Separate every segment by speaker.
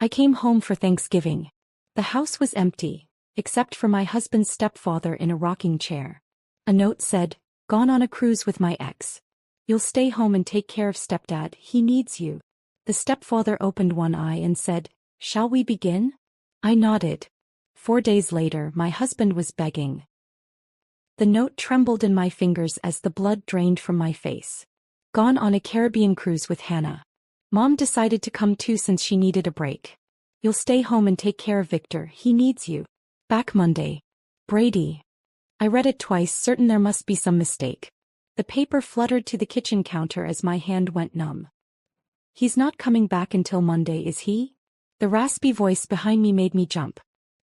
Speaker 1: I came home for Thanksgiving. The house was empty, except for my husband's stepfather in a rocking chair. A note said, "Gone on a cruise with my ex. You'll stay home and take care of stepdad, he needs you." The stepfather opened one eye and said, "Shall we begin?" I nodded. 4 days later, my husband was begging. The note trembled in my fingers as the blood drained from my face. Gone on a Caribbean cruise with Hannah. Mom decided to come too since she needed a break. You'll stay home and take care of Victor, he needs you. Back Monday. Brady. I read it twice, certain there must be some mistake. The paper fluttered to the kitchen counter as my hand went numb. He's not coming back until Monday, is he? The raspy voice behind me made me jump.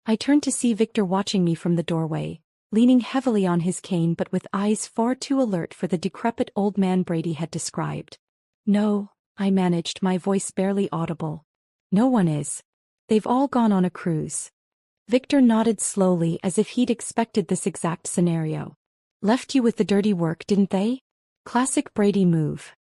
Speaker 1: I turned to see Victor watching me from the doorway, leaning heavily on his cane but with eyes far too alert for the decrepit old man Brady had described. "No," I managed, my voice barely audible. "No one is. They've all gone on a cruise." Victor nodded slowly as if he'd expected this exact scenario. "Left you with the dirty work, didn't they?" Classic Brady move.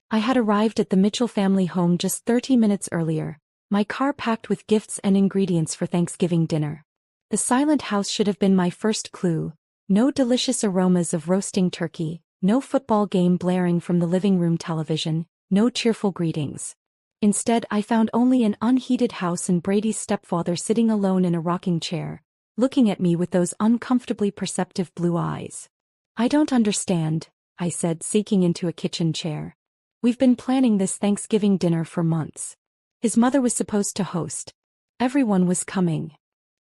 Speaker 1: I had arrived at the Mitchell family home just 30 minutes earlier, my car packed with gifts and ingredients for Thanksgiving dinner. The silent house should have been my first clue. No delicious aromas of roasting turkey, no football game blaring from the living room television, no cheerful greetings. Instead, I found only an unheated house and Brady's stepfather sitting alone in a rocking chair, looking at me with those uncomfortably perceptive blue eyes. "I don't understand," I said, sinking into a kitchen chair. "We've been planning this Thanksgiving dinner for months. His mother was supposed to host. Everyone was coming."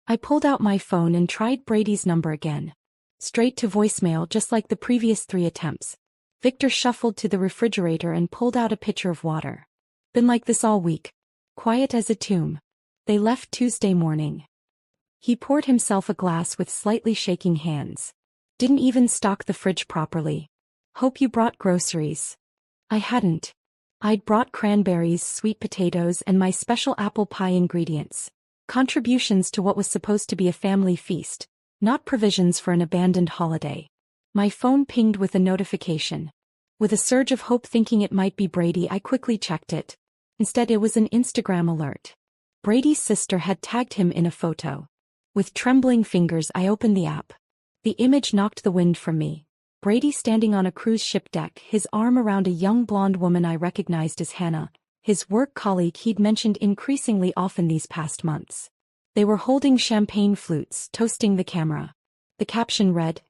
Speaker 1: I pulled out my phone and tried Brady's number again. Straight to voicemail, just like the previous 3 attempts. Victor shuffled to the refrigerator and pulled out a pitcher of water. "Been like this all week. Quiet as a tomb. They left Tuesday morning." He poured himself a glass with slightly shaking hands. "Didn't even stock the fridge properly. Hope you brought groceries." I hadn't. I'd brought cranberries, sweet potatoes, and my special apple pie ingredients. Contributions to what was supposed to be a family feast, not provisions for an abandoned holiday. My phone pinged with a notification. With a surge of hope thinking it might be Brady, I quickly checked it. Instead, it was an Instagram alert. Brady's sister had tagged him in a photo. With trembling fingers, I opened the app. The image knocked the wind from me. Brady standing on a cruise ship deck, his arm around a young blonde woman I recognized as Hannah, his work colleague he'd mentioned increasingly often these past months. They were holding champagne flutes, toasting the camera. The caption read,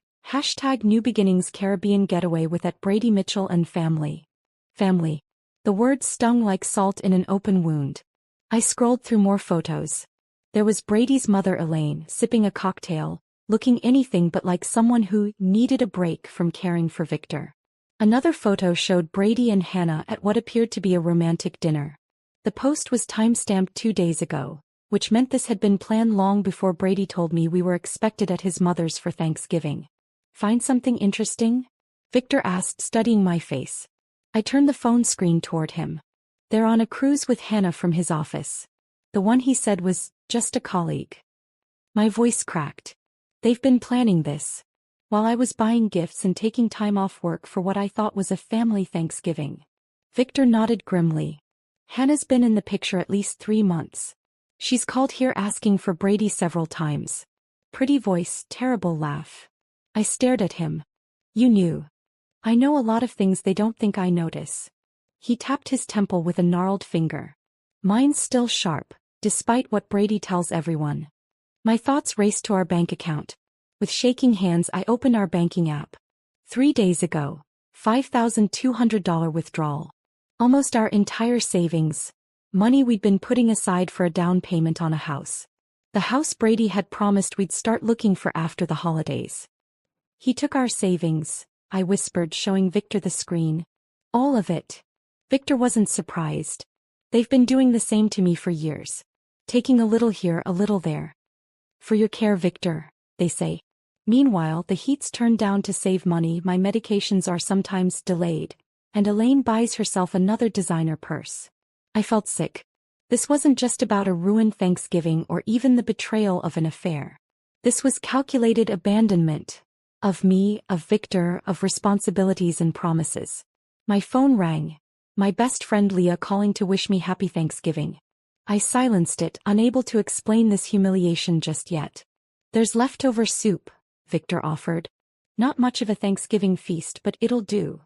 Speaker 1: #New Beginnings Caribbean Getaway with at Brady Mitchell and Family. Family. The word stung like salt in an open wound. I scrolled through more photos. There was Brady's mother Elaine, sipping a cocktail, looking anything but like someone who needed a break from caring for Victor. Another photo showed Brady and Hannah at what appeared to be a romantic dinner. The post was time-stamped 2 days ago, which meant this had been planned long before Brady told me we were expected at his mother's for Thanksgiving. "Find something interesting?" Victor asked, studying my face. I turned the phone screen toward him. "They're on a cruise with Hannah from his office. The one he said was just a colleague." My voice cracked. "They've been planning this. While I was buying gifts and taking time off work for what I thought was a family Thanksgiving." Victor nodded grimly. "Hannah's been in the picture at least 3 months. She's called here asking for Brady several times." Pretty voice, terrible laugh. I stared at him. "You knew." "I know a lot of things they don't think I notice." He tapped his temple with a gnarled finger. "Mine's still sharp, despite what Brady tells everyone." My thoughts raced to our bank account. With shaking hands, I opened our banking app. 3 days ago, $5,200 withdrawal. Almost our entire savings. Money we'd been putting aside for a down payment on a house. The house Brady had promised we'd start looking for after the holidays. "He took our savings," I whispered, showing Victor the screen. "All of it." Victor wasn't surprised. "They've been doing the same to me for years. Taking a little here, a little there. For your care, Victor, they say. Meanwhile, the heat's turned down to save money, my medications are sometimes delayed, and Elaine buys herself another designer purse." I felt sick. This wasn't just about a ruined Thanksgiving or even the betrayal of an affair. This was calculated abandonment. Of me, of Victor, of responsibilities and promises. My phone rang. My best friend Leah calling to wish me happy Thanksgiving. I silenced it, unable to explain this humiliation just yet. There's leftover soup, Victor offered. Not much of a Thanksgiving feast, but it'll do.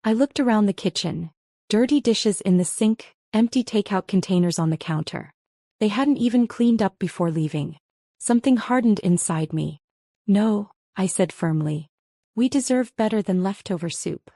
Speaker 1: I looked around the kitchen. Dirty dishes in the sink, empty takeout containers on the counter. They hadn't even cleaned up before leaving. Something hardened inside me. No, I said firmly. We deserve better than leftover soup.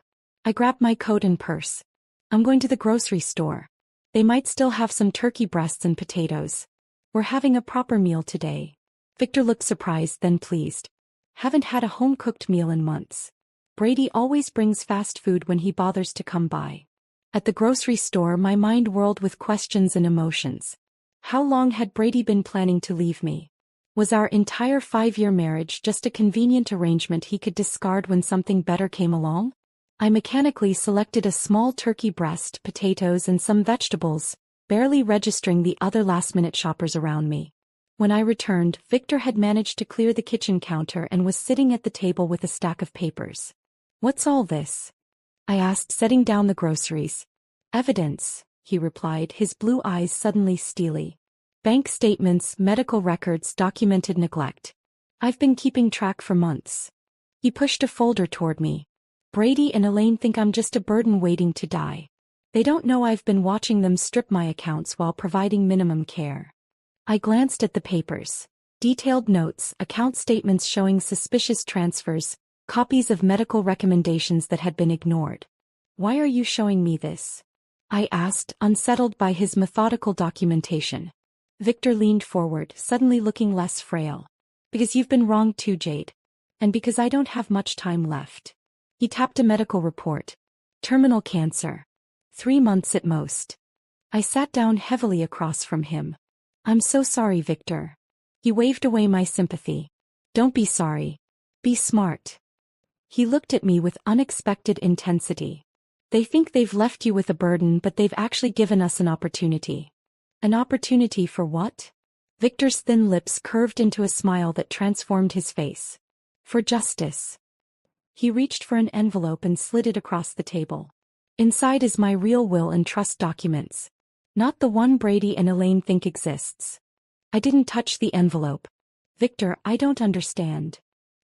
Speaker 1: I grabbed my coat and purse. I'm going to the grocery store. They might still have some turkey breasts and potatoes. We're having a proper meal today. Victor looked surprised, then pleased. Haven't had a home-cooked meal in months. Brady always brings fast food when he bothers to come by. At the grocery store, my mind whirled with questions and emotions. How long had Brady been planning to leave me? Was our entire 5-year marriage just a convenient arrangement he could discard when something better came along? I mechanically selected a small turkey breast, potatoes, and some vegetables, barely registering the other last-minute shoppers around me. When I returned, Victor had managed to clear the kitchen counter and was sitting at the table with a stack of papers. What's all this? I asked, setting down the groceries. Evidence, he replied, his blue eyes suddenly steely. Bank statements, medical records, documented neglect. I've been keeping track for months. He pushed a folder toward me. Brady and Elaine think I'm just a burden waiting to die. They don't know I've been watching them strip my accounts while providing minimum care. I glanced at the papers. Detailed notes, account statements showing suspicious transfers, copies of medical recommendations that had been ignored. Why are you showing me this? I asked, unsettled by his methodical documentation. Victor leaned forward, suddenly looking less frail. Because you've been wrong too, Jade. And because I don't have much time left. He tapped a medical report. Terminal cancer. 3 months at most. I sat down heavily across from him. I'm so sorry, Victor. He waved away my sympathy. Don't be sorry. Be smart. He looked at me with unexpected intensity. They think they've left you with a burden, but they've actually given us an opportunity. An opportunity for what? Victor's thin lips curved into a smile that transformed his face. For justice. He reached for an envelope and slid it across the table. Inside is my real will and trust documents. Not the one Brady and Elaine think exists. I didn't touch the envelope. Victor, I don't understand.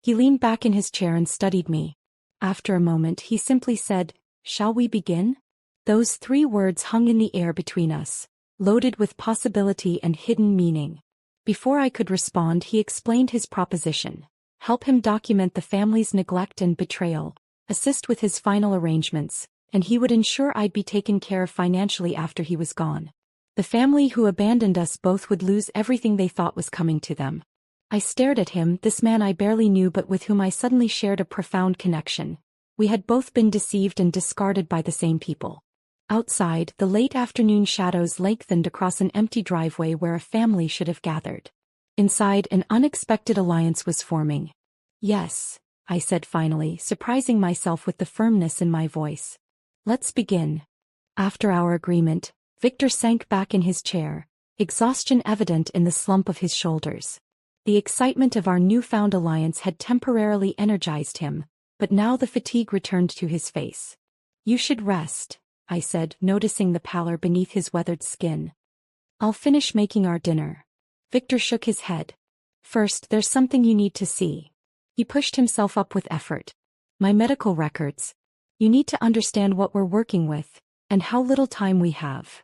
Speaker 1: He leaned back in his chair and studied me. After a moment, he simply said, "Shall we begin?" Those 3 words hung in the air between us, loaded with possibility and hidden meaning. Before I could respond, he explained his proposition. Help him document the family's neglect and betrayal, assist with his final arrangements, and he would ensure I'd be taken care of financially after he was gone. The family who abandoned us both would lose everything they thought was coming to them. I stared at him, this man I barely knew but with whom I suddenly shared a profound connection. We had both been deceived and discarded by the same people. Outside, the late afternoon shadows lengthened across an empty driveway where a family should have gathered. Inside, an unexpected alliance was forming. Yes, I said finally, surprising myself with the firmness in my voice. Let's begin. After our agreement, Victor sank back in his chair, exhaustion evident in the slump of his shoulders. The excitement of our newfound alliance had temporarily energized him, but now the fatigue returned to his face. You should rest, I said, noticing the pallor beneath his weathered skin. I'll finish making our dinner. Victor shook his head. First, there's something you need to see. He pushed himself up with effort. My medical records. You need to understand what we're working with, and how little time we have.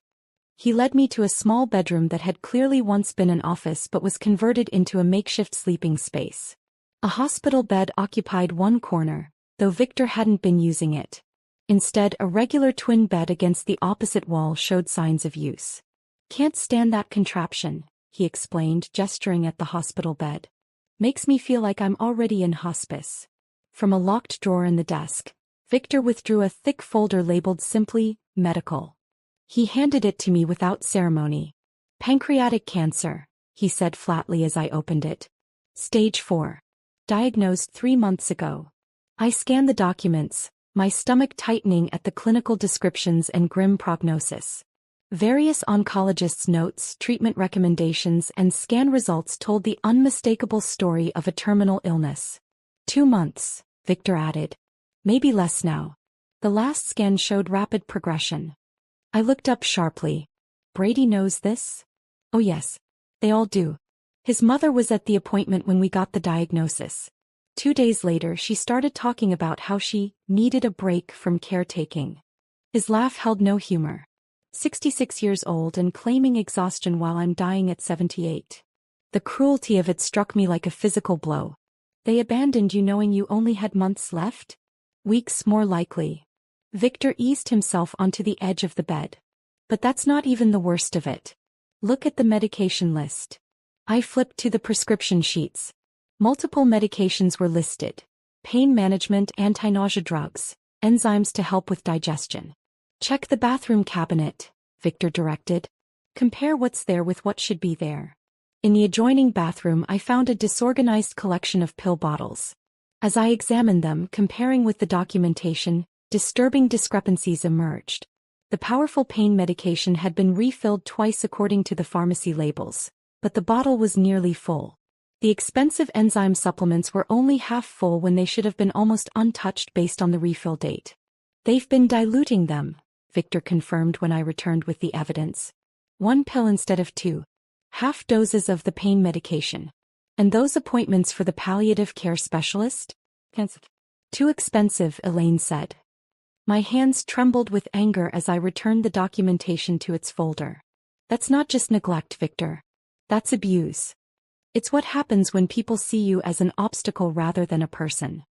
Speaker 1: He led me to a small bedroom that had clearly once been an office but was converted into a makeshift sleeping space. A hospital bed occupied one corner, though Victor hadn't been using it. Instead, a regular twin bed against the opposite wall showed signs of use. Can't stand that contraption, he explained, gesturing at the hospital bed. Makes me feel like I'm already in hospice. From a locked drawer in the desk, Victor withdrew a thick folder labeled simply, medical. He handed it to me without ceremony. Pancreatic cancer, he said flatly as I opened it. Stage 4. Diagnosed 3 months ago. I scanned the documents, my stomach tightening at the clinical descriptions and grim prognosis. Various oncologists' notes, treatment recommendations, and scan results told the unmistakable story of a terminal illness. 2 months, Victor added. Maybe less now. The last scan showed rapid progression. I looked up sharply. Brady knows this? Oh yes. They all do. His mother was at the appointment when we got the diagnosis. 2 days later she started talking about how she needed a break from caretaking. His laugh held no humor. 66 years old and claiming exhaustion while I'm dying at 78. The cruelty of it struck me like a physical blow. They abandoned you knowing you only had months left? Weeks more likely. Victor eased himself onto the edge of the bed. But that's not even the worst of it. Look at the medication list. I flipped to the prescription sheets. Multiple medications were listed. Pain management, anti-nausea drugs, enzymes to help with digestion. Check the bathroom cabinet, Victor directed. Compare what's there with what should be there. In the adjoining bathroom I found a disorganized collection of pill bottles. As I examined them, comparing with the documentation, disturbing discrepancies emerged. The powerful pain medication had been refilled twice according to the pharmacy labels, but the bottle was nearly full. The expensive enzyme supplements were only half full when they should have been almost untouched based on the refill date. They've been diluting them, Victor confirmed when I returned with the evidence. 1 pill instead of 2. Half doses of the pain medication. And those appointments for the palliative care specialist? Too expensive, Elaine said. My hands trembled with anger as I returned the documentation to its folder. That's not just neglect, Victor. That's abuse. It's what happens when people see you as an obstacle rather than a person.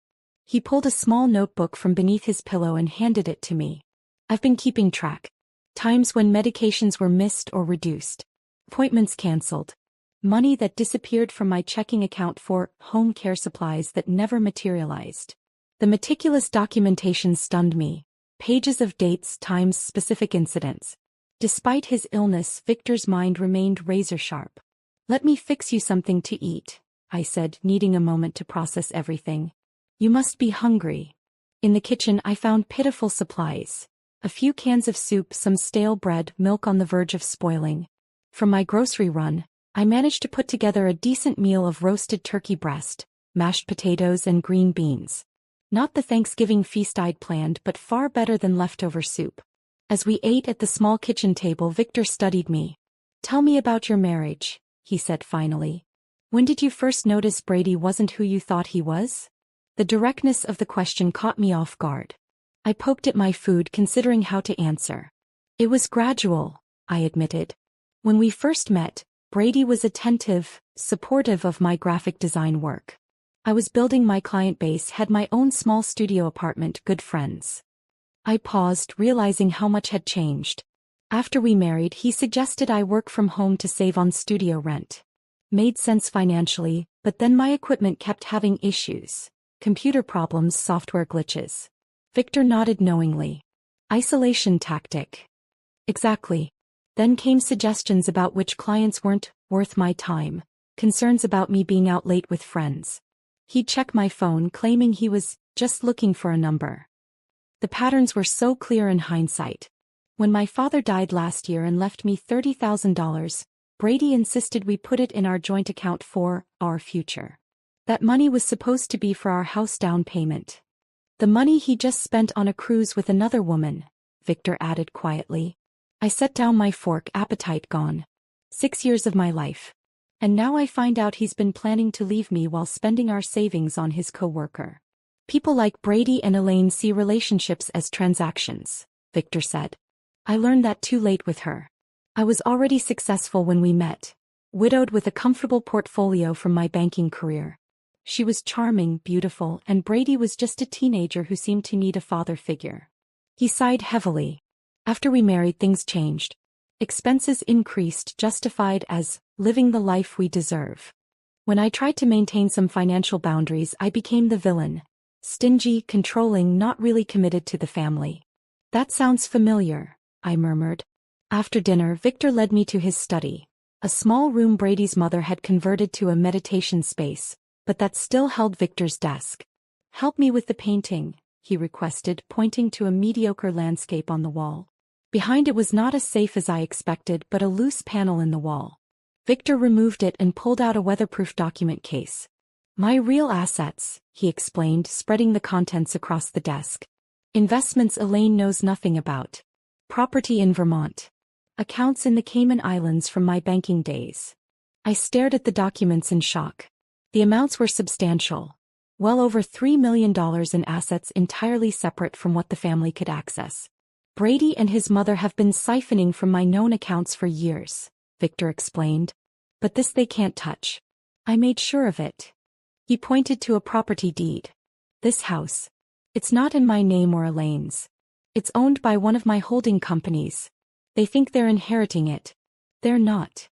Speaker 1: He pulled a small notebook from beneath his pillow and handed it to me. I've been keeping track. Times when medications were missed or reduced. Appointments canceled. Money that disappeared from my checking account for home care supplies that never materialized. The meticulous documentation stunned me. Pages of dates, times, specific incidents. Despite his illness, Victor's mind remained razor-sharp. Let me fix you something to eat, I said, needing a moment to process everything. You must be hungry. In the kitchen I found pitiful supplies. A few cans of soup, some stale bread, milk on the verge of spoiling. From my grocery run, I managed to put together a decent meal of roasted turkey breast, mashed potatoes and green beans. Not the Thanksgiving feast I'd planned, but far better than leftover soup. As we ate at the small kitchen table, Victor studied me. Tell me about your marriage, he said finally. When did you first notice Brady wasn't who you thought he was? The directness of the question caught me off guard. I poked at my food, considering how to answer. It was gradual, I admitted. When we first met, Brady was attentive, supportive of my graphic design work. I was building my client base, had my own small studio apartment, good friends. I paused, realizing how much had changed. After we married, he suggested I work from home to save on studio rent. Made sense financially, but then my equipment kept having issues. Computer problems, software glitches. Victor nodded knowingly. Isolation tactic. Exactly. Then came suggestions about which clients weren't worth my time, concerns about me being out late with friends. He'd check my phone, claiming he was just looking for a number. The patterns were so clear in hindsight. When my father died last year and left me $30,000, Brady insisted we put it in our joint account for our future. That money was supposed to be for our house down payment. The money he just spent on a cruise with another woman, Victor added quietly. I set down my fork, appetite gone. 6 years of my life. And now I find out he's been planning to leave me while spending our savings on his co-worker. People like Brady and Elaine see relationships as transactions, Victor said. I learned that too late with her. I was already successful when we met, widowed with a comfortable portfolio from my banking career. She was charming, beautiful, and Brady was just a teenager who seemed to need a father figure. He sighed heavily. After we married, things changed. Expenses increased, justified as living the life we deserve. When I tried to maintain some financial boundaries, I became the villain. Stingy, controlling, not really committed to the family. That sounds familiar, I murmured. After dinner, Victor led me to his study. A small room Brady's mother had converted to a meditation space, but that still held Victor's desk. Help me with the painting, he requested, pointing to a mediocre landscape on the wall. Behind it was not as safe as I expected, but a loose panel in the wall. Victor removed it and pulled out a weatherproof document case. My real assets, he explained, spreading the contents across the desk. Investments Elaine knows nothing about. Property in Vermont. Accounts in the Cayman Islands from my banking days. I stared at the documents in shock. The amounts were substantial. Well over $3 million in assets entirely separate from what the family could access. Brady and his mother have been siphoning from my known accounts for years, Victor explained. But this they can't touch. I made sure of it. He pointed to a property deed. This house. It's not in my name or Elaine's. It's owned by one of my holding companies. They think they're inheriting it. They're not.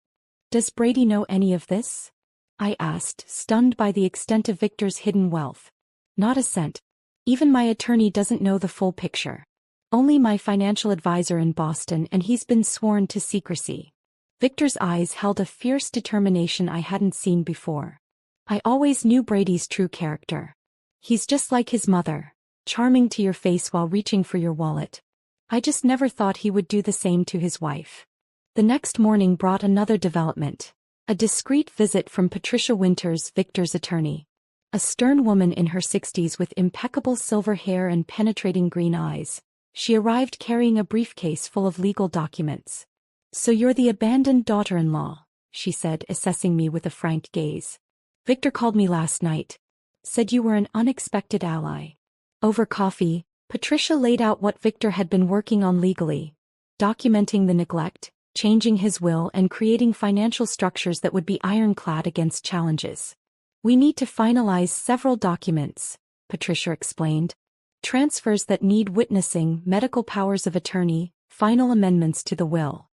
Speaker 1: Does Brady know any of this? I asked, stunned by the extent of Victor's hidden wealth. Not a cent. Even my attorney doesn't know the full picture. Only my financial advisor in Boston, and he's been sworn to secrecy. Victor's eyes held a fierce determination I hadn't seen before. I always knew Brady's true character. He's just like his mother, charming to your face while reaching for your wallet. I just never thought he would do the same to his wife. The next morning brought another development. A discreet visit from Patricia Winters, Victor's attorney. A stern woman in her 60s with impeccable silver hair and penetrating green eyes. She arrived carrying a briefcase full of legal documents. "So you're the abandoned daughter-in-law," she said, assessing me with a frank gaze. "Victor called me last night. Said you were an unexpected ally." Over coffee, Patricia laid out what Victor had been working on legally. Documenting the neglect, changing his will, and creating financial structures that would be ironclad against challenges. "We need to finalize several documents," Patricia explained. "Transfers that need witnessing, medical powers of attorney, final amendments to the will."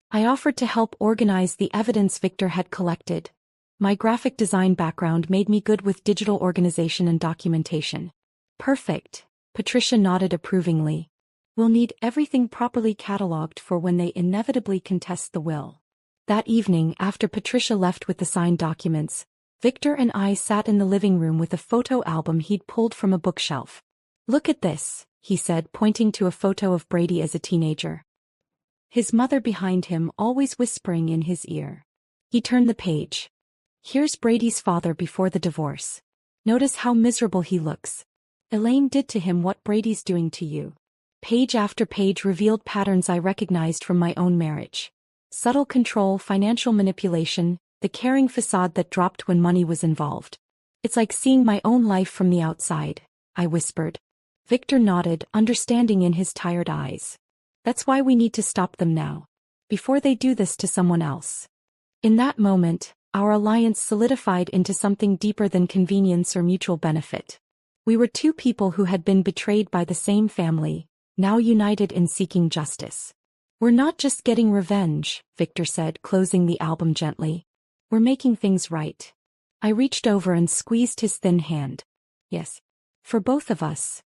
Speaker 1: I offered to help organize the evidence Victor had collected. My graphic design background made me good with digital organization and documentation. "Perfect," Patricia nodded approvingly. "We'll need everything properly cataloged for when they inevitably contest the will." That evening, after Patricia left with the signed documents, Victor and I sat in the living room with a photo album he'd pulled from a bookshelf. "Look at this," he said, pointing to a photo of Brady as a teenager. His mother behind him, always whispering in his ear. He turned the page. "Here's Brady's father before the divorce. Notice how miserable he looks. Elaine did to him what Brady's doing to you." Page after page revealed patterns I recognized from my own marriage. Subtle control, financial manipulation, the caring facade that dropped when money was involved. "It's like seeing my own life from the outside," I whispered. Victor nodded, understanding in his tired eyes. "That's why we need to stop them now. Before they do this to someone else." In that moment, our alliance solidified into something deeper than convenience or mutual benefit. We were two people who had been betrayed by the same family, now united in seeking justice. "We're not just getting revenge," Victor said, closing the album gently. "We're making things right." I reached over and squeezed his thin hand. "Yes. For both of us."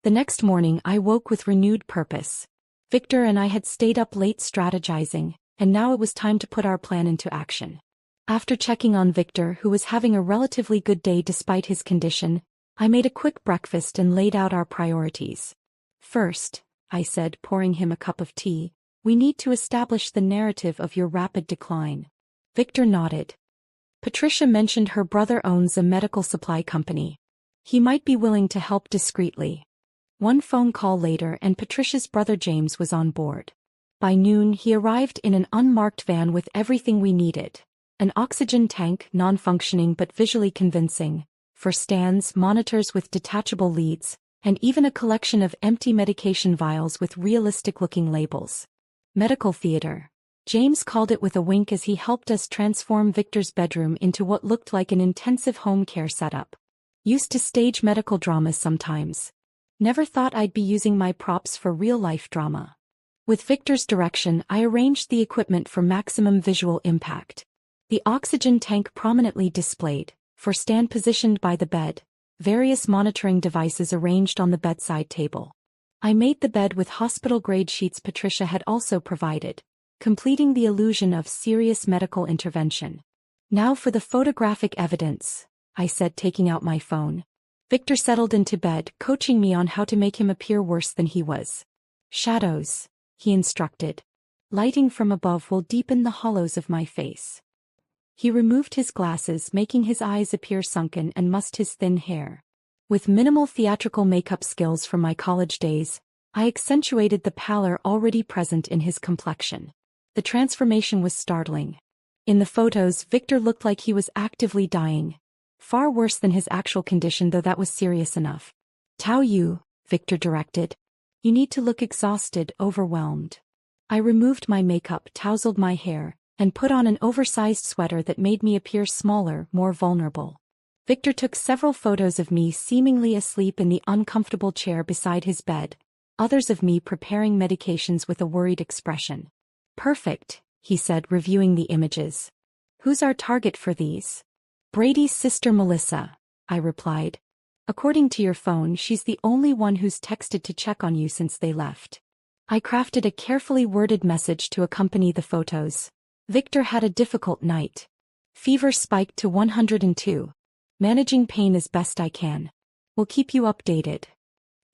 Speaker 1: The next morning I woke with renewed purpose. Victor and I had stayed up late strategizing, and now it was time to put our plan into action. After checking on Victor, who was having a relatively good day despite his condition, I made a quick breakfast and laid out our priorities. "First," I said, pouring him a cup of tea, "we need to establish the narrative of your rapid decline." Victor nodded. Patricia mentioned her brother owns a medical supply company. He might be willing to help discreetly. One phone call later and Patricia's brother James was on board. By noon he arrived in an unmarked van with everything we needed. An oxygen tank, non-functioning but visually convincing, for stands, monitors with detachable leads, and even a collection of empty medication vials with realistic-looking labels. "Medical theater," James called it with a wink as he helped us transform Victor's bedroom into what looked like an intensive home care setup. "Used to stage medical dramas sometimes. Never thought I'd be using my props for real-life drama." With Victor's direction, I arranged the equipment for maximum visual impact. The oxygen tank prominently displayed, for stand positioned by the bed, various monitoring devices arranged on the bedside table. I made the bed with hospital-grade sheets Patricia had also provided, completing the illusion of serious medical intervention. "Now for the photographic evidence," I said, taking out my phone. Victor settled into bed, coaching me on how to make him appear worse than he was. "Shadows," he instructed. "Lighting from above will deepen the hollows of my face." He removed his glasses, making his eyes appear sunken, and mussed his thin hair. With minimal theatrical makeup skills from my college days, I accentuated the pallor already present in his complexion. The transformation was startling. In the photos, Victor looked like he was actively dying. Far worse than his actual condition, though that was serious enough. Tao Yu, Victor directed. You need to look exhausted, overwhelmed. I removed my makeup, tousled my hair, and put on an oversized sweater that made me appear smaller, more vulnerable. Victor took several photos of me seemingly asleep in the uncomfortable chair beside his bed, others of me preparing medications with a worried expression. Perfect, he said, reviewing the images. Who's our target for these? Brady's sister Melissa, I replied. According to your phone, she's the only one who's texted to check on you since they left. I crafted a carefully worded message to accompany the photos. Victor had a difficult night. Fever spiked to 102. Managing pain as best I can. We'll keep you updated.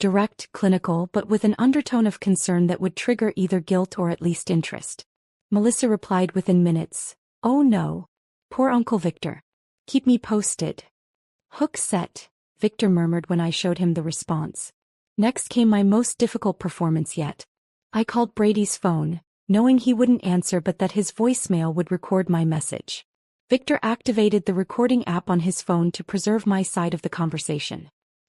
Speaker 1: Direct, clinical, but with an undertone of concern that would trigger either guilt or at least interest. Melissa replied within minutes. Oh no. Poor Uncle Victor. Keep me posted. Hook set, Victor murmured when I showed him the response. Next came my most difficult performance yet. I called Brady's phone, knowing he wouldn't answer but that his voicemail would record my message. Victor activated the recording app on his phone to preserve my side of the conversation.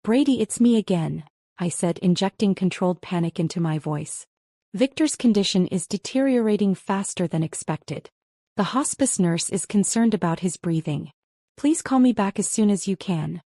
Speaker 1: Brady, it's me again, I said, injecting controlled panic into my voice. Victor's condition is deteriorating faster than expected. The hospice nurse is concerned about his breathing. Please call me back as soon as you can.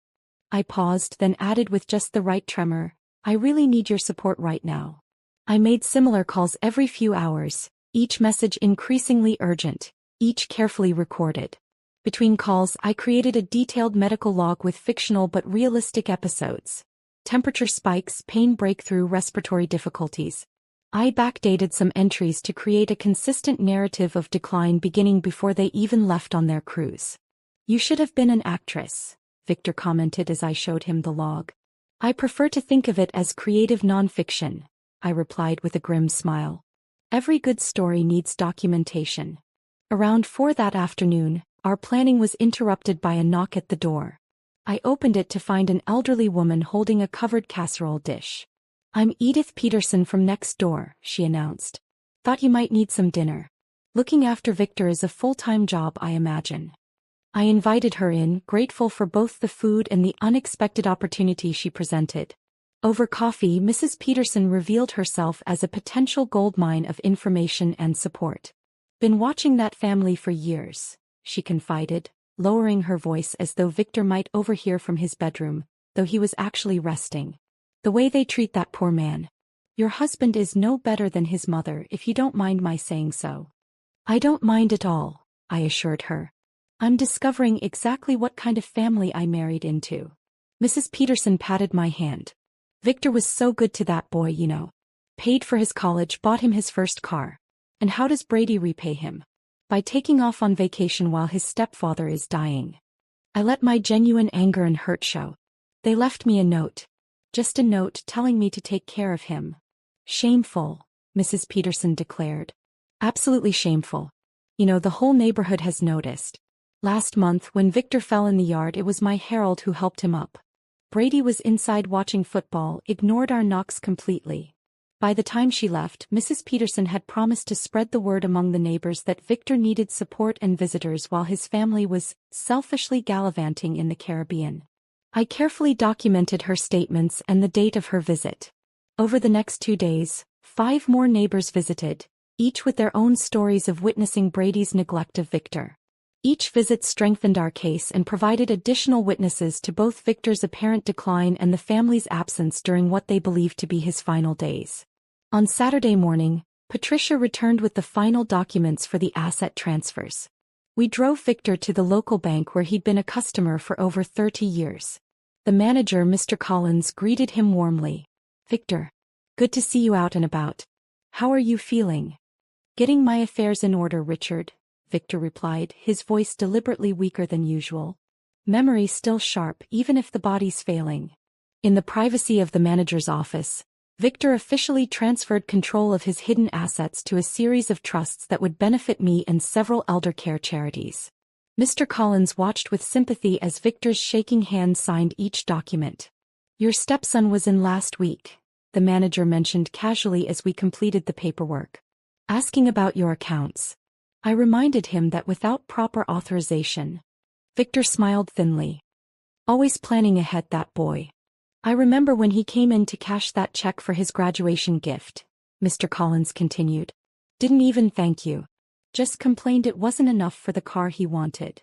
Speaker 1: I paused, then added with just the right tremor, I really need your support right now. I made similar calls every few hours, each message increasingly urgent, each carefully recorded. Between calls, I created a detailed medical log with fictional but realistic episodes. Temperature spikes, pain breakthrough, respiratory difficulties. I backdated some entries to create a consistent narrative of decline beginning before they even left on their cruise. You should have been an actress, Victor commented as I showed him the log. I prefer to think of it as creative nonfiction, I replied with a grim smile. Every good story needs documentation. Around 4 that afternoon, our planning was interrupted by a knock at the door. I opened it to find an elderly woman holding a covered casserole dish. I'm Edith Peterson from next door, she announced. Thought you might need some dinner. Looking after Victor is a full-time job, I imagine. I invited her in, grateful for both the food and the unexpected opportunity she presented. Over coffee, Mrs. Peterson revealed herself as a potential goldmine of information and support. Been watching that family for years, she confided, lowering her voice as though Victor might overhear from his bedroom, though he was actually resting. The way they treat that poor man. Your husband is no better than his mother, if you don't mind my saying so. I don't mind at all, I assured her. I'm discovering exactly what kind of family I married into. Mrs. Peterson patted my hand. Victor was so good to that boy, you know. Paid for his college, bought him his first car. And how does Brady repay him? By taking off on vacation while his stepfather is dying. I let my genuine anger and hurt show. They left me a note. Just a note telling me to take care of him. Shameful, Mrs. Peterson declared. Absolutely shameful. You know, the whole neighborhood has noticed. Last month, when Victor fell in the yard, it was my Harold who helped him up. Brady was inside watching football, ignored our knocks completely. By the time she left, Mrs. Peterson had promised to spread the word among the neighbors that Victor needed support and visitors while his family was selfishly gallivanting in the Caribbean. I carefully documented her statements and the date of her visit. Over the next 2 days, 5 more neighbors visited, each with their own stories of witnessing Brady's neglect of Victor. Each visit strengthened our case and provided additional witnesses to both Victor's apparent decline and the family's absence during what they believed to be his final days. On Saturday morning, Patricia returned with the final documents for the asset transfers. We drove Victor to the local bank where he'd been a customer for over 30 years. The manager, Mr. Collins, greeted him warmly. Victor, good to see you out and about. How are you feeling? Getting my affairs in order, Richard, Victor replied, his voice deliberately weaker than usual. Memory still sharp, even if the body's failing. In the privacy of the manager's office, Victor officially transferred control of his hidden assets to a series of trusts that would benefit me and several elder care charities. Mr. Collins watched with sympathy as Victor's shaking hand signed each document. Your stepson was in last week, the manager mentioned casually as we completed the paperwork. asking about your accounts. I reminded him that without proper authorization. Victor smiled thinly. Always planning ahead, that boy. I remember when he came in to cash that check for his graduation gift, Mr. Collins continued. Didn't even thank you. Just complained it wasn't enough for the car he wanted.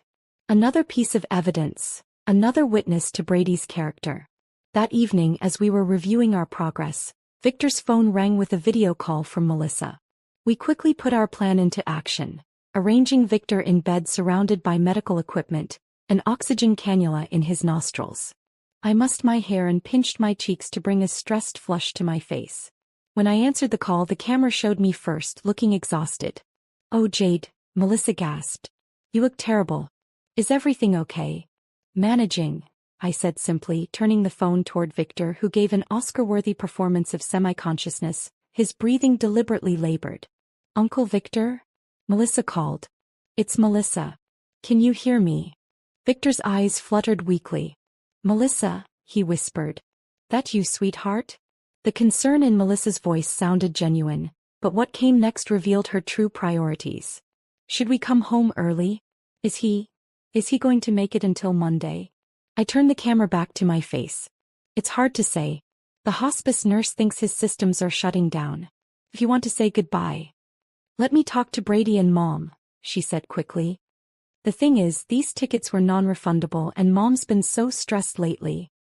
Speaker 1: Another piece of evidence, another witness to Brady's character. That evening, as we were reviewing our progress, Victor's phone rang with a video call from Melissa. We quickly put our plan into action, arranging Victor in bed surrounded by medical equipment, an oxygen cannula in his nostrils. I mussed my hair and pinched my cheeks to bring a stressed flush to my face. When I answered the call, the camera showed me first, looking exhausted. "Oh, Jade," Melissa gasped. "You look terrible. Is everything okay?" "Managing," I said simply, turning the phone toward Victor, who gave an Oscar-worthy performance of semi-consciousness, his breathing deliberately labored. "Uncle Victor?" Melissa called. "It's Melissa. Can you hear me?" Victor's eyes fluttered weakly. "Melissa," he whispered. "That you, sweetheart?" The concern in Melissa's voice sounded genuine, but what came next revealed her true priorities. "Should we come home early? Is he going to make it until Monday?" I turned the camera back to my face. "It's hard to say. The hospice nurse thinks his systems are shutting down. If you want to say goodbye." "Let me talk to Brady and Mom," she said quickly. "The thing is, these tickets were non-refundable and Mom's been so stressed lately."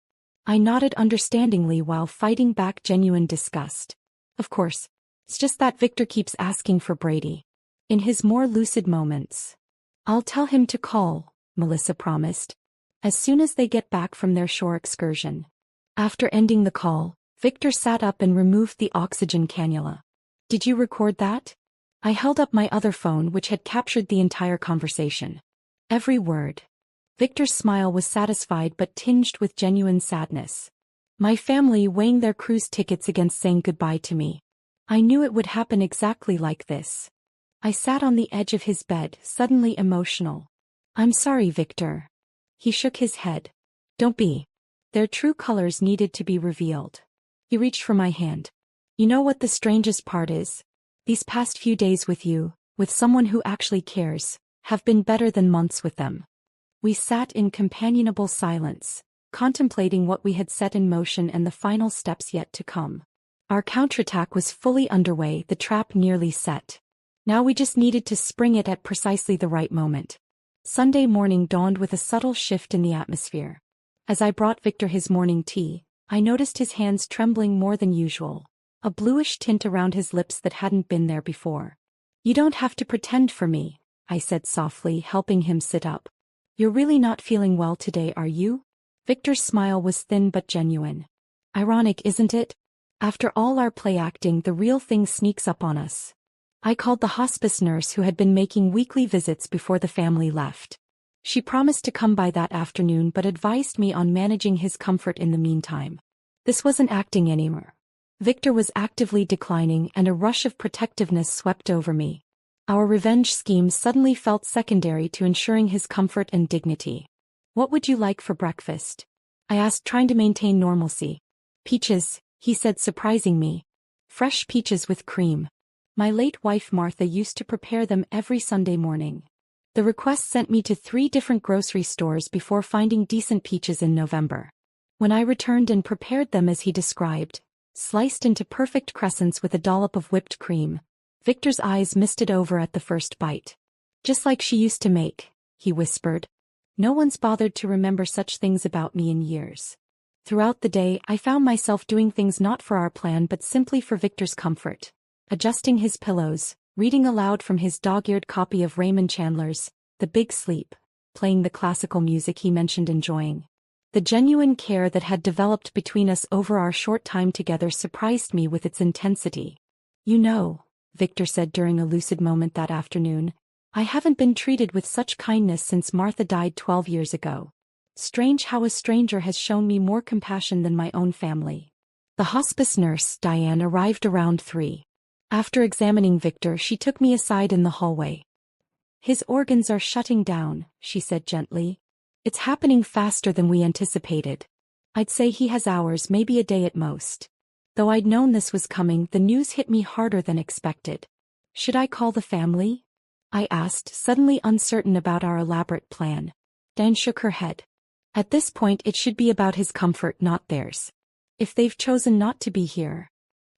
Speaker 1: I nodded understandingly while fighting back genuine disgust. "Of course. It's just that Victor keeps asking for Brady. In his more lucid moments." "I'll tell him to call," Melissa promised, "as soon as they get back from their shore excursion." After ending the call, Victor sat up and removed the oxygen cannula. "Did you record that?" I held up my other phone, which had captured the entire conversation. "Every word." Victor's smile was satisfied but tinged with genuine sadness. My family weighing their cruise tickets against saying goodbye to me. I knew it would happen exactly like this. I sat on the edge of his bed, suddenly emotional. "I'm sorry, Victor." He shook his head. "Don't be." Their true colors needed to be revealed. He reached for my hand. "You know what the strangest part is? These past few days with you, with someone who actually cares, have been better than months with them." We sat in companionable silence, contemplating what we had set in motion and the final steps yet to come. Our counterattack was fully underway, the trap nearly set. Now we just needed to spring it at precisely the right moment. Sunday morning dawned with a subtle shift in the atmosphere. As I brought Victor his morning tea, I noticed his hands trembling more than usual, a bluish tint around his lips that hadn't been there before. "You don't have to pretend for me," I said softly, helping him sit up. "You're really not feeling well today, are you?" Victor's smile was thin but genuine. Ironic, isn't it? After all our play acting, the real thing sneaks up on us. I called the hospice nurse who had been making weekly visits before the family left. She promised to come by that afternoon but advised me on managing his comfort in the meantime. This wasn't acting anymore. Victor was actively declining and a rush of protectiveness swept over me. Our revenge scheme suddenly felt secondary to ensuring his comfort and dignity. "What would you like for breakfast?" I asked, trying to maintain normalcy. "Peaches," he said, surprising me. "Fresh peaches with cream. My late wife Martha used to prepare them every Sunday morning." The request sent me to 3 different grocery stores before finding decent peaches in November. When I returned and prepared them as he described, sliced into perfect crescents with a dollop of whipped cream, Victor's eyes misted over at the first bite. "Just like she used to make," he whispered. "No one's bothered to remember such things about me in years." Throughout the day, I found myself doing things not for our plan but simply for Victor's comfort. Adjusting his pillows, reading aloud from his dog-eared copy of Raymond Chandler's The Big Sleep, playing the classical music he mentioned enjoying. The genuine care that had developed between us over our short time together surprised me with its intensity. "You know," Victor said during a lucid moment that afternoon, "I haven't been treated with such kindness since Martha died 12 years ago. Strange how a stranger has shown me more compassion than my own family." The hospice nurse, Diane, arrived around 3. After examining Victor, she took me aside in the hallway. "His organs are shutting down," she said gently. "It's happening faster than we anticipated. I'd say he has hours, maybe a day at most." Though I'd known this was coming, the news hit me harder than expected. Should I call the family? I asked, suddenly uncertain about our elaborate plan. Dan shook her head. At this point it should be about his comfort, not theirs. If they've chosen not to be here.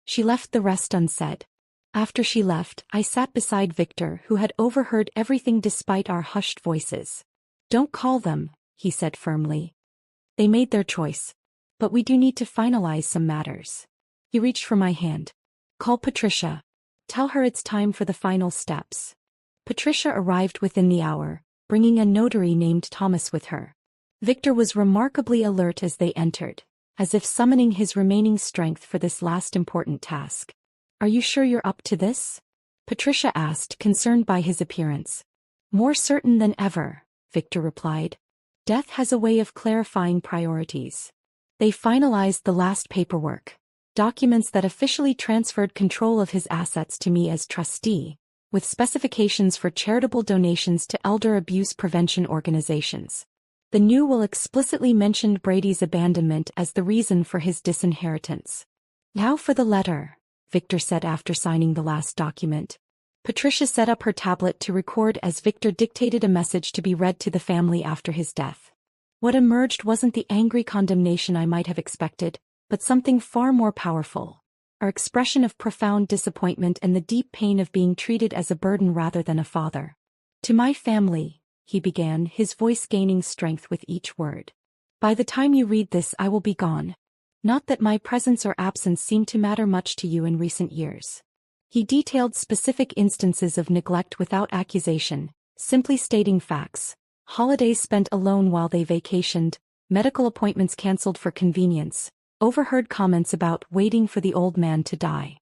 Speaker 1: She left the rest unsaid. After she left, I sat beside Victor, who had overheard everything despite our hushed voices. Don't call them, he said firmly. They made their choice. But we do need to finalize some matters. He reached for my hand. Call Patricia. Tell her it's time for the final steps. Patricia arrived within the hour, bringing a notary named Thomas with her. Victor was remarkably alert as they entered, as if summoning his remaining strength for this last important task. Are you sure you're up to this? Patricia asked, concerned by his appearance. More certain than ever, Victor replied. Death has a way of clarifying priorities. They finalized the last paperwork, documents that officially transferred control of his assets to me as trustee, with specifications for charitable donations to elder abuse prevention organizations. The new will explicitly mentioned Brady's abandonment as the reason for his disinheritance. Now for the letter, Victor said after signing the last document. Patricia set up her tablet to record as Victor dictated a message to be read to the family after his death. What emerged wasn't the angry condemnation I might have expected, but something far more powerful. Our expression of profound disappointment and the deep pain of being treated as a burden rather than a father. To my family, he began, his voice gaining strength with each word. By the time you read this I will be gone. Not that my presence or absence seemed to matter much to you in recent years. He detailed specific instances of neglect without accusation, simply stating facts. Holidays spent alone while they vacationed, medical appointments cancelled for convenience, overheard comments about waiting for the old man to die.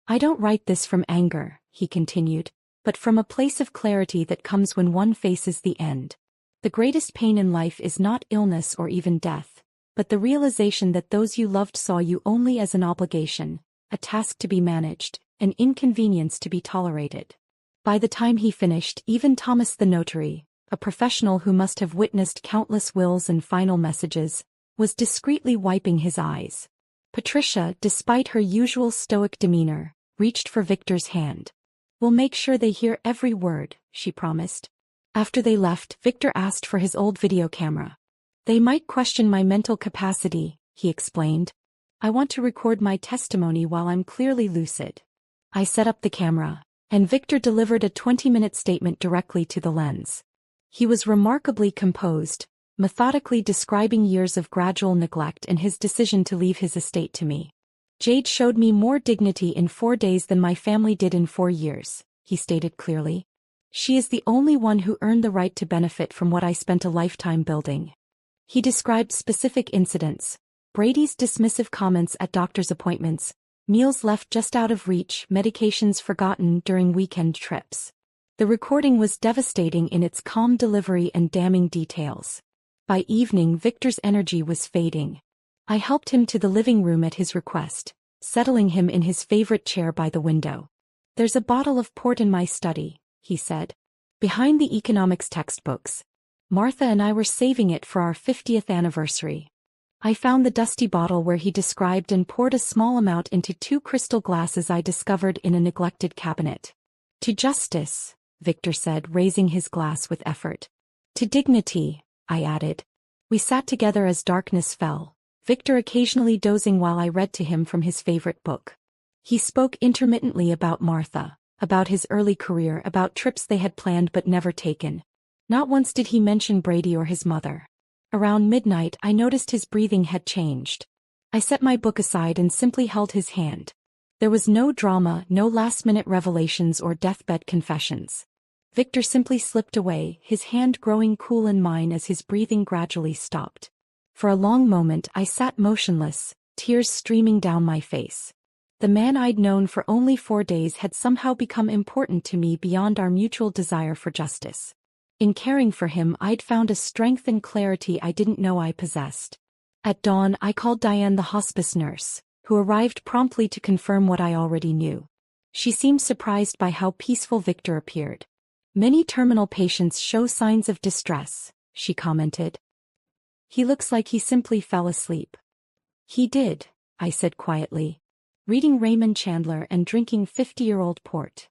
Speaker 1: I don't write this from anger, he continued, but from a place of clarity that comes when one faces the end. The greatest pain in life is not illness or even death, but the realization that those you loved saw you only as an obligation, a task to be managed, an inconvenience to be tolerated. By the time he finished, even Thomas the notary, a professional who must have witnessed countless wills and final messages, was discreetly wiping his eyes. Patricia, despite her usual stoic demeanor, reached for Victor's hand. We'll make sure they hear every word, she promised. After they left, Victor asked for his old video camera. They might question my mental capacity, he explained. I want to record my testimony while I'm clearly lucid. I set up the camera, and Victor delivered a 20-minute statement directly to the lens. He was remarkably composed, methodically describing years of gradual neglect and his decision to leave his estate to me. Jade showed me more dignity in 4 days than my family did in 4 years, he stated clearly. She is the only one who earned the right to benefit from what I spent a lifetime building. He described specific incidents, Brady's dismissive comments at doctor's appointments, meals left just out of reach, medications forgotten during weekend trips. The recording was devastating in its calm delivery and damning details. By evening, Victor's energy was fading. I helped him to the living room at his request, settling him in his favorite chair by the window. There's a bottle of port in my study, he said. Behind the economics textbooks. Martha and I were saving it for our 50th anniversary. I found the dusty bottle where he described and poured a small amount into 2 crystal glasses I discovered in a neglected cabinet. To justice, Victor said, raising his glass with effort. To dignity, I added. We sat together as darkness fell, Victor occasionally dozing while I read to him from his favorite book. He spoke intermittently about Martha, about his early career, about trips they had planned but never taken. Not once did he mention Brady or his mother. Around midnight I noticed his breathing had changed. I set my book aside and simply held his hand. There was no drama, no last-minute revelations or deathbed confessions. Victor simply slipped away, his hand growing cool in mine as his breathing gradually stopped. For a long moment I sat motionless, tears streaming down my face. The man I'd known for only 4 days had somehow become important to me beyond our mutual desire for justice. In caring for him I'd found a strength and clarity I didn't know I possessed. At dawn I called Diane, the hospice nurse, who arrived promptly to confirm what I already knew. She seemed surprised by how peaceful Victor appeared. Many terminal patients show signs of distress, she commented. He looks like he simply fell asleep. He did, I said quietly. Reading Raymond Chandler and drinking 50-year-old port.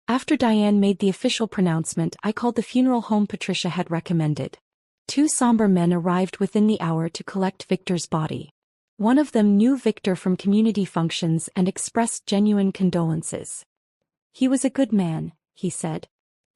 Speaker 1: After Diane made the official pronouncement, I called the funeral home Patricia had recommended. 2 somber men arrived within the hour to collect Victor's body. One of them knew Victor from community functions and expressed genuine condolences. He was a good man, he said.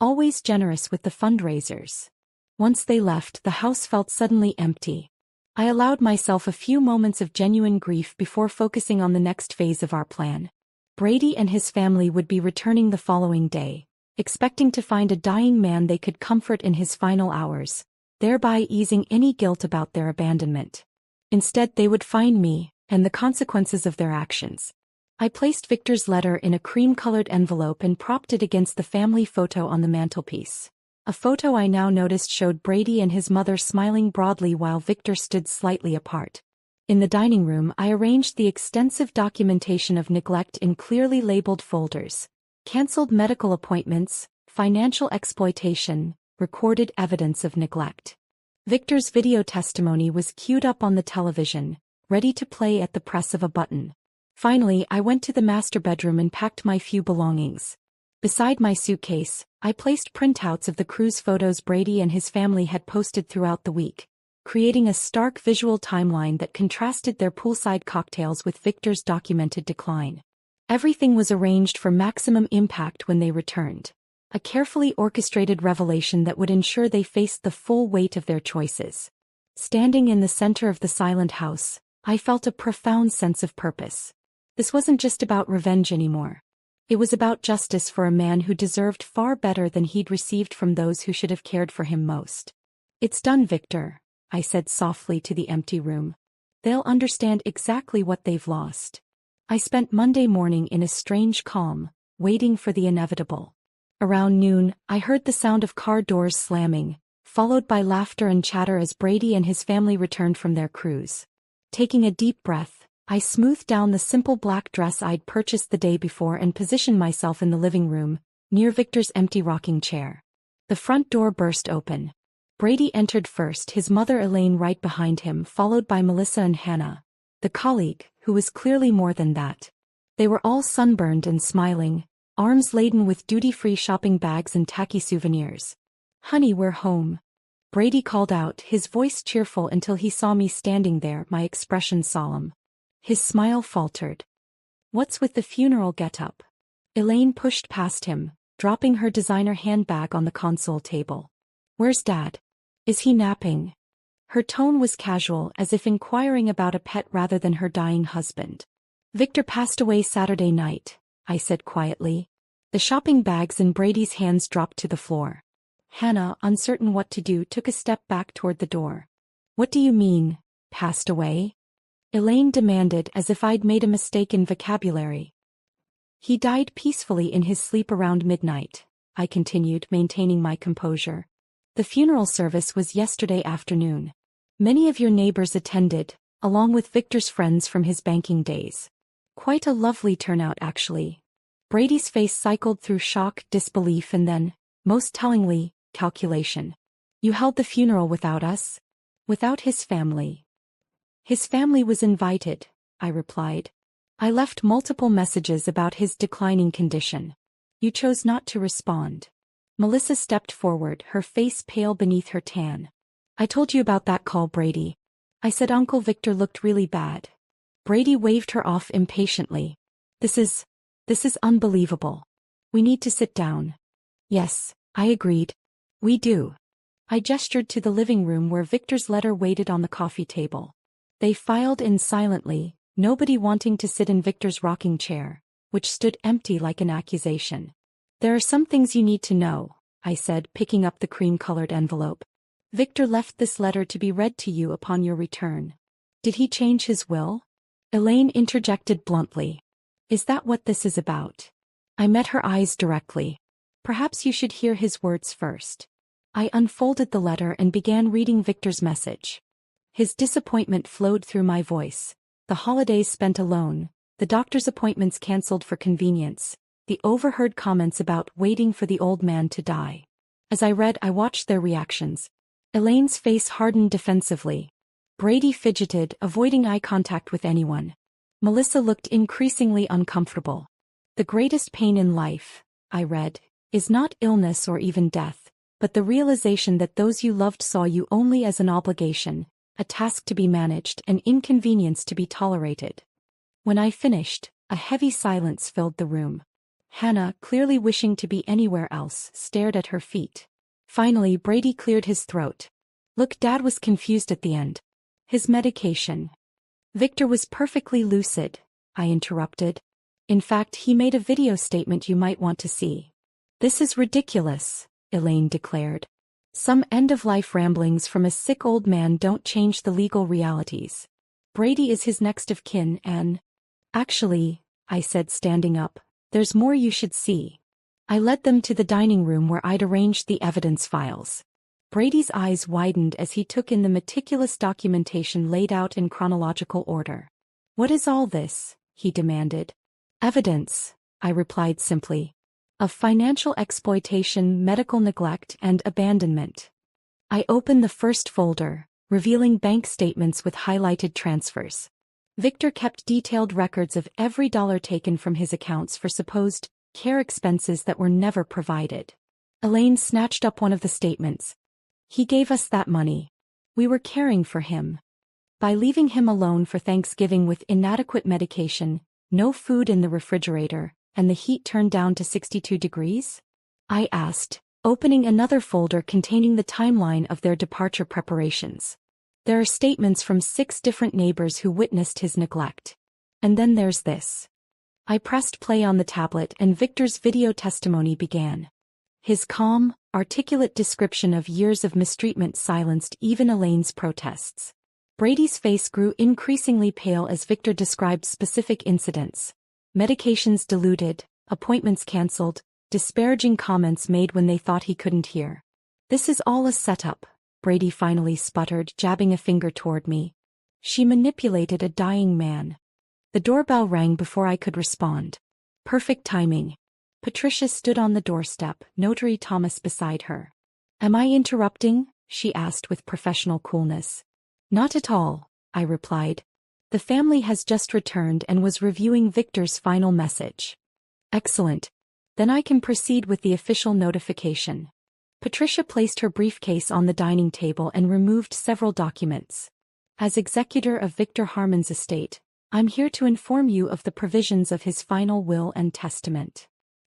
Speaker 1: Always generous with the fundraisers. Once they left, the house felt suddenly empty. I allowed myself a few moments of genuine grief before focusing on the next phase of our plan. Brady and his family would be returning the following day, expecting to find a dying man they could comfort in his final hours, thereby easing any guilt about their abandonment. Instead, they would find me, and the consequences of their actions. I placed Victor's letter in a cream-colored envelope and propped it against the family photo on the mantelpiece. A photo I now noticed showed Brady and his mother smiling broadly while Victor stood slightly apart. In the dining room, I arranged the extensive documentation of neglect in clearly labeled folders. Cancelled medical appointments, financial exploitation, recorded evidence of neglect. Victor's video testimony was queued up on the television, ready to play at the press of a button. Finally, I went to the master bedroom and packed my few belongings. Beside my suitcase, I placed printouts of the cruise photos Brady and his family had posted throughout the week, creating a stark visual timeline that contrasted their poolside cocktails with Victor's documented decline. Everything was arranged for maximum impact when they returned. A carefully orchestrated revelation that would ensure they faced the full weight of their choices. Standing in the center of the silent house, I felt a profound sense of purpose. This wasn't just about revenge anymore. It was about justice for a man who deserved far better than he'd received from those who should have cared for him most. "It's done, Victor," I said softly to the empty room. "They'll understand exactly what they've lost." I spent Monday morning in a strange calm, waiting for the inevitable. Around noon, I heard the sound of car doors slamming, followed by laughter and chatter as Brady and his family returned from their cruise. Taking a deep breath, I smoothed down the simple black dress I'd purchased the day before and positioned myself in the living room, near Victor's empty rocking chair. The front door burst open. Brady entered first, his mother Elaine right behind him, followed by Melissa and Hannah, the colleague, who was clearly more than that. They were all sunburned and smiling, arms laden with duty-free shopping bags and tacky souvenirs. "Honey, we're home," Brady called out, his voice cheerful until he saw me standing there, my expression solemn. His smile faltered. "What's with the funeral get-up?" Elaine pushed past him, dropping her designer handbag on the console table. "Where's Dad? Is he napping?" Her tone was casual, as if inquiring about a pet rather than her dying husband. "Victor passed away Saturday night," I said quietly. The shopping bags in Brady's hands dropped to the floor. Hannah, uncertain what to do, took a step back toward the door. "What do you mean, passed away?" Elaine demanded, as if I'd made a mistake in vocabulary. "He died peacefully in his sleep around midnight," I continued, maintaining my composure. "The funeral service was yesterday afternoon. Many of your neighbors attended, along with Victor's friends from his banking days. Quite a lovely turnout, actually." Brady's face cycled through shock, disbelief, and then, most tellingly, calculation. "You held the funeral without us?" "Without his family." "His family was invited," I replied. "I left multiple messages about his declining condition. You chose not to respond." Melissa stepped forward, her face pale beneath her tan. "I told you about that call, Brady. I said Uncle Victor looked really bad." Brady waved her off impatiently. This is unbelievable. We need to sit down." "Yes," I agreed. "We do." I gestured to the living room where Victor's letter waited on the coffee table. They filed in silently, nobody wanting to sit in Victor's rocking chair, which stood empty like an accusation. "There are some things you need to know," I said, picking up the cream-colored envelope. "Victor left this letter to be read to you upon your return." "Did he change his will?" Elaine interjected bluntly. "Is that what this is about?" I met her eyes directly. "Perhaps you should hear his words first." I unfolded the letter and began reading Victor's message. His disappointment flowed through my voice. The holidays spent alone, the doctor's appointments cancelled for convenience, the overheard comments about waiting for the old man to die. As I read, I watched their reactions. Elaine's face hardened defensively. Brady fidgeted, avoiding eye contact with anyone. Melissa looked increasingly uncomfortable. "The greatest pain in life," I read, is not illness or even death, but the realization that those you loved saw you only as an obligation, a task to be managed, an inconvenience to be tolerated. When I finished, a heavy silence filled the room. Hannah, clearly wishing to be anywhere else, stared at her feet. Finally, Brady cleared his throat. Look, Dad was confused at the end. His medication. Victor was perfectly lucid, I interrupted. In fact, he made a video statement you might want to see. This is ridiculous, Elaine declared. Some end-of-life ramblings from a sick old man don't change the legal realities. Brady is his next of kin and... Actually, I said, standing up, there's more you should see. I led them to the dining room where I'd arranged the evidence files. Brady's eyes widened as he took in the meticulous documentation laid out in chronological order. What is all this? He demanded. Evidence, I replied simply. Of financial exploitation, medical neglect, and abandonment. I opened the first folder, revealing bank statements with highlighted transfers. Victor kept detailed records of every dollar taken from his accounts for supposed care expenses that were never provided. Elaine snatched up one of the statements. He gave us that money. We were caring for him. By leaving him alone for Thanksgiving with inadequate medication, no food in the refrigerator, and the heat turned down to 62 degrees? I asked, opening another folder containing the timeline of their departure preparations. There are statements from 6 different neighbors who witnessed his neglect. And then there's this. I pressed play on the tablet and Victor's video testimony began. His calm, articulate description of years of mistreatment silenced even Elaine's protests. Brady's face grew increasingly pale as Victor described specific incidents. Medications diluted, appointments cancelled, disparaging comments made when they thought he couldn't hear. This is all a setup, Brady finally sputtered, jabbing a finger toward me. She manipulated a dying man. The doorbell rang before I could respond. Perfect timing. Patricia stood on the doorstep, Notary Thomas beside her. Am I interrupting? She asked with professional coolness. Not at all, I replied. The family has just returned and was reviewing Victor's final message. Excellent. Then I can proceed with the official notification. Patricia placed her briefcase on the dining table and removed several documents. As executor of Victor Harmon's estate, I'm here to inform you of the provisions of his final will and testament.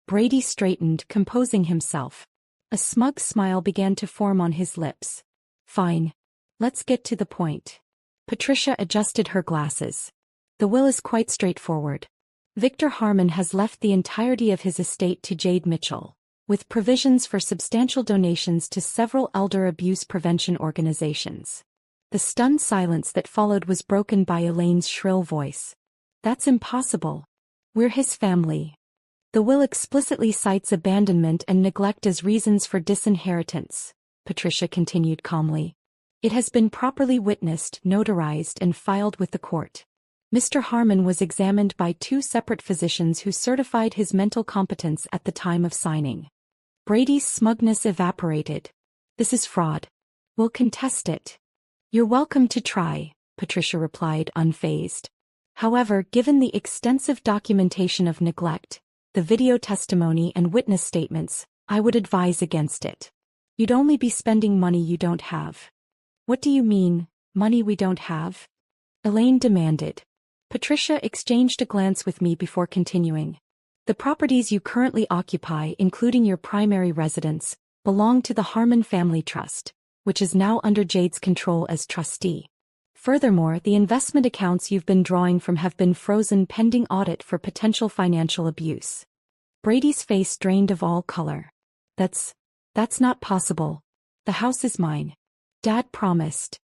Speaker 1: Brady straightened, composing himself. A smug smile began to form on his lips. Fine. Let's get to the point. Patricia adjusted her glasses. The will is quite straightforward. Victor Harmon has left the entirety of his estate to Jade Mitchell, with provisions for substantial donations to several elder abuse prevention organizations. The stunned silence that followed was broken by Elaine's shrill voice. That's impossible. We're his family. The will explicitly cites abandonment and neglect as reasons for disinheritance, Patricia continued calmly. It has been properly witnessed, notarized, and filed with the court. Mr. Harmon was examined by 2 separate physicians who certified his mental competence at the time of signing. Brady's smugness evaporated. This is fraud. We'll contest it. You're welcome to try, Patricia replied, unfazed. However, given the extensive documentation of neglect, the video testimony and witness statements, I would advise against it. You'd only be spending money you don't have. What do you mean, money we don't have? Elaine demanded. Patricia exchanged a glance with me before continuing. The properties you currently occupy, including your primary residence, belong to the Harmon Family Trust, which is now under Jade's control as trustee. Furthermore, the investment accounts you've been drawing from have been frozen pending audit for potential financial abuse. Brady's face drained of all color. That's not possible. The house is mine. Dad promised.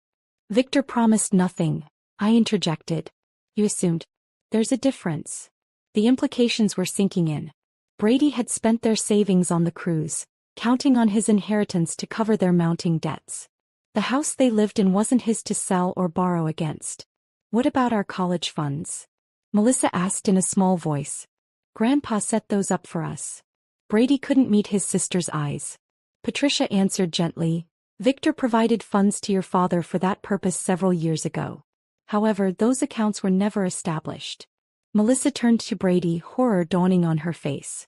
Speaker 1: Victor promised nothing, I interjected. You assumed. There's a difference. The implications were sinking in. Brady had spent their savings on the cruise, counting on his inheritance to cover their mounting debts. The house they lived in wasn't his to sell or borrow against. What about our college funds? Melissa asked in a small voice. Grandpa set those up for us. Brady couldn't meet his sister's eyes. Patricia answered gently. Victor provided funds to your father for that purpose several years ago. However, those accounts were never established. Melissa turned to Brady, horror dawning on her face.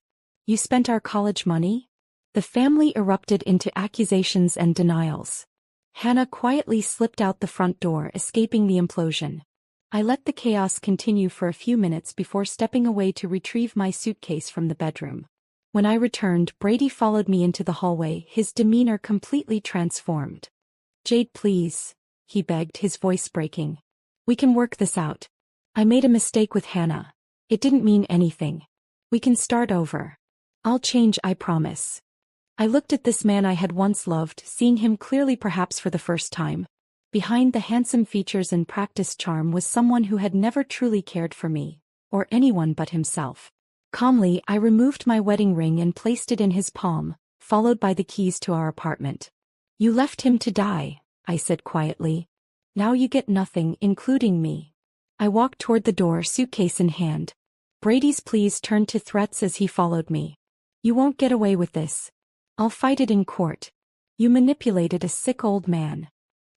Speaker 1: You spent our college money? The family erupted into accusations and denials. Hannah quietly slipped out the front door, escaping the implosion. I let the chaos continue for a few minutes before stepping away to retrieve my suitcase from the bedroom. When I returned, Brady followed me into the hallway, his demeanor completely transformed. "Jade, please," he begged, his voice breaking. "We can work this out. I made a mistake with Hannah. It didn't mean anything. We can start over. I'll change, I promise." I looked at this man I had once loved, seeing him clearly, perhaps for the first time. Behind the handsome features and practiced charm was someone who had never truly cared for me, or anyone but himself. Calmly, I removed my wedding ring and placed it in his palm, followed by the keys to our apartment. "You left him to die," I said quietly. "Now you get nothing, including me." I walked toward the door, suitcase in hand. Brady's pleas turned to threats as he followed me. "You won't get away with this. I'll fight it in court. You manipulated a sick old man."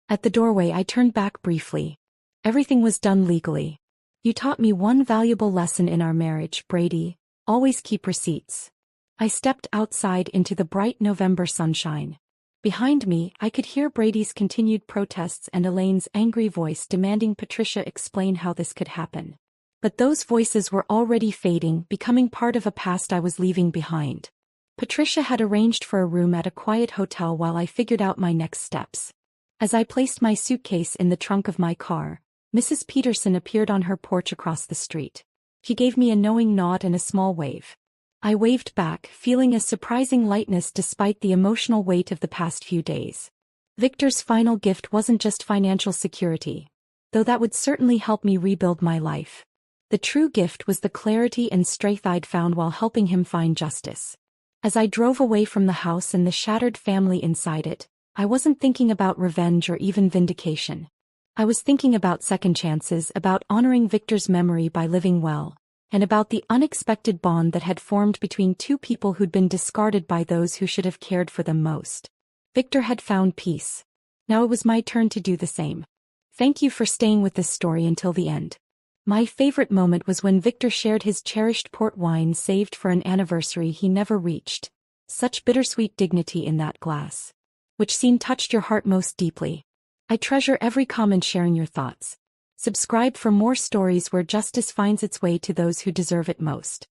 Speaker 1: At the doorway I turned back briefly. "Everything was done legally. You taught me one valuable lesson in our marriage, Brady. Always keep receipts." I stepped outside into the bright November sunshine. Behind me, I could hear Brady's continued protests and Elaine's angry voice demanding Patricia explain how this could happen. But those voices were already fading, becoming part of a past I was leaving behind. Patricia had arranged for a room at a quiet hotel while I figured out my next steps. As I placed my suitcase in the trunk of my car, Mrs. Peterson appeared on her porch across the street. She gave me a knowing nod and a small wave. I waved back, feeling a surprising lightness despite the emotional weight of the past few days. Victor's final gift wasn't just financial security, though that would certainly help me rebuild my life. The true gift was the clarity and strength I'd found while helping him find justice. As I drove away from the house and the shattered family inside it, I wasn't thinking about revenge or even vindication. I was thinking about second chances, about honoring Victor's memory by living well, and about the unexpected bond that had formed between two people who'd been discarded by those who should have cared for them most. Victor had found peace. Now it was my turn to do the same. Thank you for staying with this story until the end. My favorite moment was when Victor shared his cherished port wine saved for an anniversary he never reached. Such bittersweet dignity in that glass. Which scene touched your heart most deeply? I treasure every comment sharing your thoughts. Subscribe for more stories where justice finds its way to those who deserve it most.